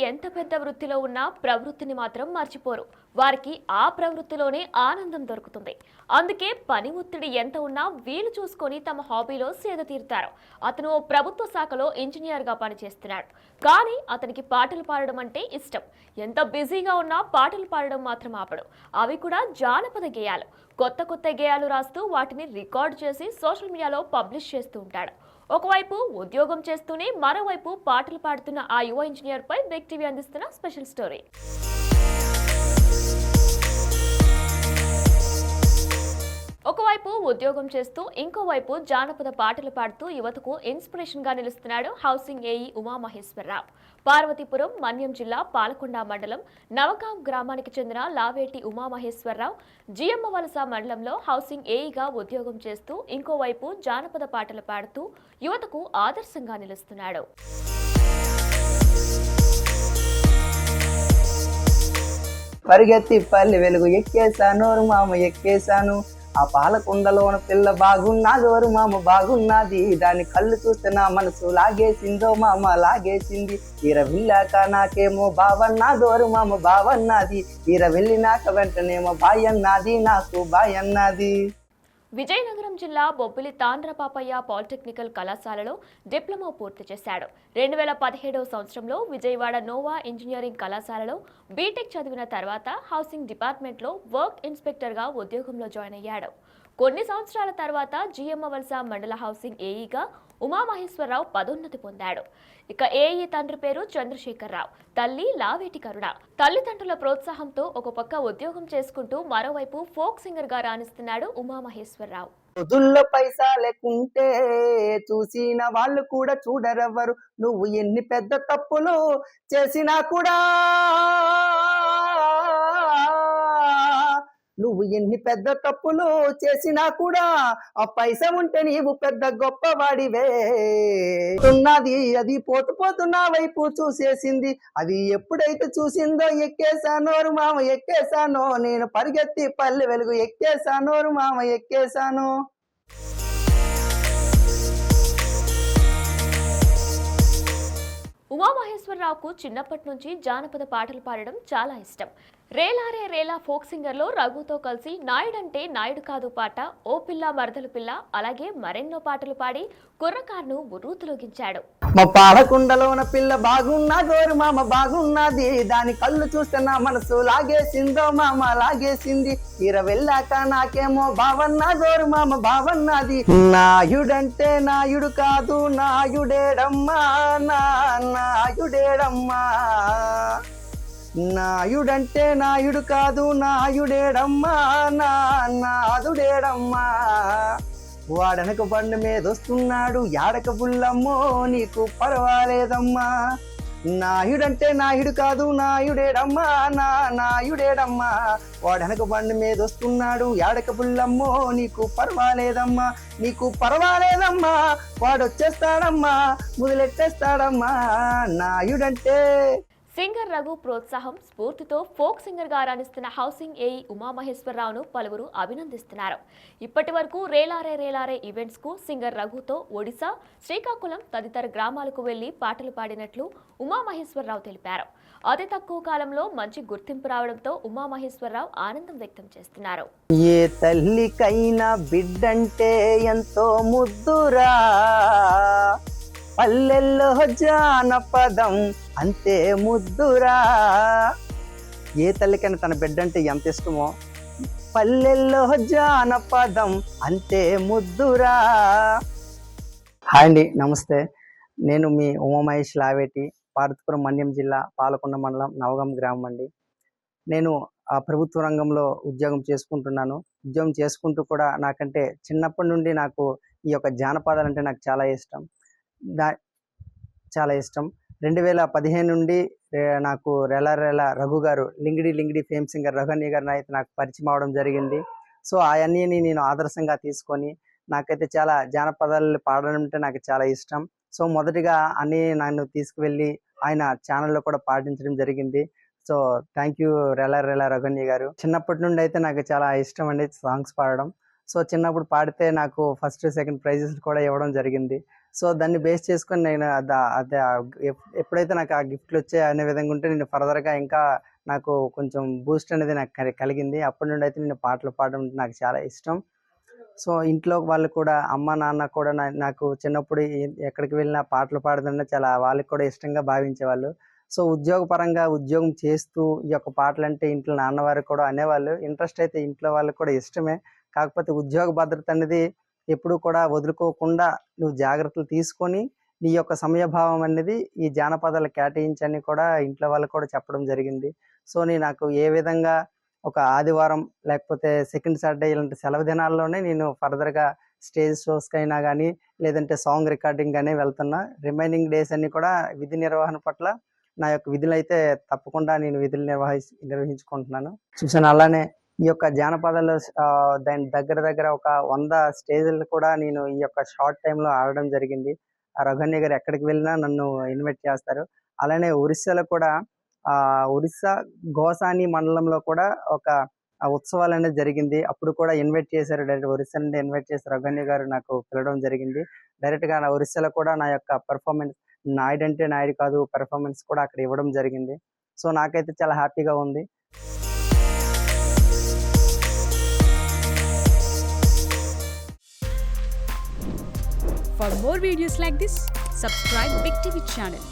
ఎంత పెద్ద వృత్తిలో ఉన్నా ప్రవృత్తిని మాత్రం మర్చిపోరు. వారికి ఆ ప్రవృత్తిలోనే ఆనందం దొరుకుతుంది. అందుకే పని ఒత్తిడి ఎంత ఉన్నా వీలు చూసుకొని తమ హాబీలో సేద తీరుతారు. అతను ఓ ప్రభుత్వ శాఖలో ఇంజనీర్గా పనిచేస్తున్నాడు. కానీ అతనికి పాటలు పాడడం అంటే ఇష్టం. ఎంత బిజీగా ఉన్నా పాటలు పాడడం మాత్రం ఆపడు. అవి కూడా జానపద గేయాలు. కొత్త కొత్త గేయాలు రాస్తూ వాటిని రికార్డ్ చేసి సోషల్ మీడియాలో పబ్లిష్ చేస్తూ ఉంటాడు. ఒకవైపు ఉద్యోగం చేస్తూనే మరోవైపు పాటలు పాడుతున్న ఆ యువ ఇంజనీర్ పై బిగ్ టీవీ అందిస్తున్న స్పెషల్ స్టోరీ. ఒకవైపు ఉద్యోగం చేస్తూ ఇంకోవైపు జానపద పాటలు పాడుతూ యువతకు ఇన్స్పిరేషన్ గా నిలుస్తున్నాడు హౌసింగ్ ఏఈ ఉమామహేశ్వరరావు. పార్వతీపురం మన్యం జిల్లా పాలకొండ మండలం నవగాం గ్రామానికి చెందిన లావేటి ఉమామహేశ్వరరావు జియమ్మవలస మండలంలో హౌసింగ్ ఏఈగా ఉద్యోగం చేస్తూ ఇంకోవైపు జానపద పాటలు పాడుతూ యువతకు ఆదర్శంగా నిలుస్తున్నాడు. పరిగెత్తి పల్లి వెలుగు ఎక్కేశాను మామ ఎక్కేశాను, ఆ పాలకుండలోన పిల్ల బాగున్నది ఓరు మామ బాగున్నది, దాని కళ్ళు చూస్తే నా మనసు లాగేసిందో మామ లాగేసింది, ఈర వెళ్ళాక నాకేమో బావన్నదోరు మామ బావన్నది, ఈర వెళ్ళినాక వెంటనేమో బాయన్నది నాకు బాయన్నది. విజయనగరం జిల్లా బొబ్బిలి తాండ్రపాపయ్య పాలిటెక్నికల్ కళాశాలలో డిప్లొమా పూర్తి చేశాడు. 2017వ సంవత్సరంలో విజయవాడ నోవా ఇంజనీరింగ్ కళాశాలలో బీటెక్ చదివిన తర్వాత హౌసింగ్ డిపార్ట్మెంట్లో వర్క్ ఇన్స్పెక్టర్గా ఉద్యోగంలో జాయిన్ అయ్యాడు. కొన్ని సంవత్సరాల తర్వాత జియమ్మవలస మండల హౌసింగ్ ఏఈగా ఉమామహేశ్వరరావు పదోన్నతి పొందాడు. ఇక ఏఈ తండ్రి పేరు చంద్రశేఖరరావు, తల్లి లావేటి కరుణ. తల్లిదండ్రుల ప్రోత్సాహంతో ఒక పక్క ఉద్యోగం చేసుకుంటూ మరోవైపు ఫోక్ సింగర్ గా రాణిస్తున్నాడు ఉమామహేశ్వరరావు. రోజుల్లో పైసా లేకుంటే చూసిన వాళ్ళు కూడా చూడరెవ్వరు, నువ్వు ఎన్ని పెద్ద తప్పులు చేసినా కూడా, నువ్వు ఎన్ని పెద్ద తప్పులు చేసినా కూడా ఆ పైసా ఉంటే నీవు పెద్ద గొప్పవాడివే. ఉన్నది అది పోతు పోతు నా వైపు చూసేసింది, అది ఎప్పుడైతే చూసిందో ఎక్కేసానోరు మామ ఎక్కేసానో, నేను పరిగెత్తి పల్లె వెలుగు ఎక్కేసానోరు మామ ఎక్కేసాను. ఉమామహేశ్వరరావుకు చిన్నప్పటి నుంచి జానపద పాటలు పాడడం చాలా ఇష్టం. రేలారే రేలా ఫోక్ సింగర్ లో రఘుతో కలిసి నాయుడంటే నాయుడు కాదు పాట, ఓ పిల్ల మరదలు పిల్ల, అలాగే మరెన్నో పాటలు పాడి కుర్రకారును ఉర్రూతులోగించాడు. మా పాలకుండలోన పిల్ల బాగున్నదోరు మామ బాగున్నది, దాని కళ్ళు చూస్తే నా మనసు లాగేసిందో మామ లాగేసింది, ఈర వెళ్ళాక నాకేమో బావన్నదోరు మామ బావన్నది, నాయుడంటే నాయుడు కాదు నాయుడేడమ్మా నా నాయుడేడమ్మా, నాయుడంటే నాయుడు కాదు నాయుడేడమ్మా నా నాదుడేడమ్మా, వాడనక బండి మీద వస్తున్నాడు యాడక బుల్లమ్మో నీకు పర్వాలేదమ్మా, నాయుడంటే నాయుడు కాదు నాయుడేడమ్మా నా నాయుడేడమ్మా, వాడనక బండి మీద వస్తున్నాడు యాడక బుల్లమ్మో నీకు పర్వాలేదమ్మా, నీకు పర్వాలేదమ్మా, వాడొచ్చేస్తాడమ్మా మొదలెట్టేస్తాడమ్మా నాయుడంటే. సింగర్ రఘు ప్రోత్సాహం స్ఫూర్తితో ఫోక్ సింగర్ గా రాణిస్తున్న హౌసింగ్ ఏఈ ఉమామహేశ్వరరావును పలువురు అభినందిస్తున్నారు. ఇప్పటి వరకు రేలారే రేలారే ఈవెంట్స్ కు సింగర్ రఘుతో ఒడిశా, శ్రీకాకుళం తదితర గ్రామాలకు వెళ్లి పాటలు పాడినట్లు ఉమామహేశ్వరరావు తెలిపారు. అతి తక్కువ కాలంలో మంచి గుర్తింపు రావడంతో ఉమామహేశ్వరరావు ఆనందం వ్యక్తం చేస్తున్నారు. ఏ తల్లికైనా బిడ్డంటే ఎంతో ముద్దురా, పల్లెల్లో జానపదం అంతే ముద్దురా, ఏ తల్లికైనా తన బిడ్డ అంటే ఎంత ఇష్టమో పల్లెల్లో జానపదం అంతే ముద్దురా. హాయ్ అండి, నమస్తే. నేను మీ ఉమామహేష్ లావేటి, పార్వతీపురం మన్యం జిల్లా పాలకొండ మండలం నవగాం గ్రామం అండి. నేను ప్రభుత్వ రంగంలో ఉద్యోగం చేసుకుంటున్నాను. ఉద్యోగం చేసుకుంటూ కూడా నాకంటే చిన్నప్పటి నుండి నాకు ఈ యొక్క జానపదాలు అంటే నాకు చాలా ఇష్టం. చాలా ఇష్టం. 2015 నుండి నాకు రెల రఘు గారు, లింగిడి ఫేమ్ సింగర్ రఘు గారిని అయితే నాకు పరిచయం అవడం జరిగింది. సో అవన్నీ నేను ఆదర్శంగా తీసుకొని నాకైతే చాలా జానపదాలు పాడడం అంటే నాకు చాలా ఇష్టం. సో మొదటిగా అన్నీ నన్ను తీసుకువెళ్ళి ఆయన ఛానల్లో కూడా పాటించడం జరిగింది. సో థ్యాంక్ యూ రెల రఘు గారు. చిన్నప్పటి నుండి అయితే నాకు చాలా ఇష్టం అండి సాంగ్స్ పాడడం. సో చిన్నప్పుడు పాడితే నాకు ఫస్ట్ సెకండ్ ప్రైజెస్ కూడా ఇవ్వడం జరిగింది. సో దాన్ని బేస్ చేసుకొని నేను అదే ఎప్పుడైతే నాకు ఆ గిఫ్ట్లు వచ్చాయి అనే విధంగా ఉంటే నేను ఫర్దర్గా ఇంకా నాకు కొంచెం బూస్ట్ అనేది నాకు కలిగింది. అప్పటి నుండి అయితే నేను పాటలు పాడడం నాకు చాలా ఇష్టం. సో ఇంట్లో వాళ్ళు కూడా అమ్మ నాన్న కూడా నాకు చిన్నప్పుడు ఎక్కడికి వెళ్ళినా పాటలు పాడుతుంటే చాలా వాళ్ళకి కూడా ఇష్టంగా భావించేవాళ్ళు. సో ఉద్యోగపరంగా ఉద్యోగం చేస్తూ ఈ యొక్క పాటలు అంటే ఇంట్లో నాన్నవారు కూడా అనేవాళ్ళు. ఇంట్రెస్ట్ అయితే ఇంట్లో వాళ్ళకి కూడా ఇష్టమే. కాకపోతే ఉద్యోగ భద్రత అనేది ఎప్పుడు కూడా వదులుకోకుండా నువ్వు జాగ్రత్తలు తీసుకొని నీ యొక్క సమయభావం అనేది ఈ జానపదాలు కేటాయించని కూడా ఇంట్లో వాళ్ళకి కూడా చెప్పడం జరిగింది. సో నాకు ఏ విధంగా ఒక ఆదివారం లేకపోతే సెకండ్ సాటర్డే ఇలాంటి సెలవు దినాల్లోనే నేను ఫర్దర్గా స్టేజ్ షోస్కి అయినా కానీ లేదంటే సాంగ్ రికార్డింగ్ కానీ వెళ్తున్నా. రిమైనింగ్ డేస్ అన్ని కూడా విధి నిర్వహణ పట్ల నా యొక్క విధులు అయితే తప్పకుండా నేను విధులు నిర్వహించుకుంటున్నాను. చూసాను అలానే ఈ యొక్క జానపదాలు దాని దగ్గర ఒక 100 స్టేజ్లు కూడా నేను ఈ యొక్క షార్ట్ టైంలో ఆడడం జరిగింది. ఆ రఘున్య గారు ఎక్కడికి వెళ్ళినా నన్ను ఇన్వైట్ చేస్తారు. అలానే ఒరిస్సాలో కూడా ఒరిస్సా గోసాని మండలంలో కూడా ఒక ఉత్సవాలు అనేది జరిగింది. అప్పుడు కూడా ఇన్వైట్ చేశారు. డైరెక్ట్ ఒరిస్సా నుండి ఇన్వైట్ చేశారు. రఘున్య గారు నాకు పిలవడం జరిగింది. డైరెక్ట్గా నా ఒరిస్సాలో కూడా నా యొక్క పెర్ఫార్మెన్స్ నాయుడంటే నాయుడు కాదు పెర్ఫార్మెన్స్ కూడా అక్కడ ఇవ్వడం జరిగింది. సో నాకైతే చాలా హ్యాపీగా ఉంది. For more videos like this, subscribe Big TV channel.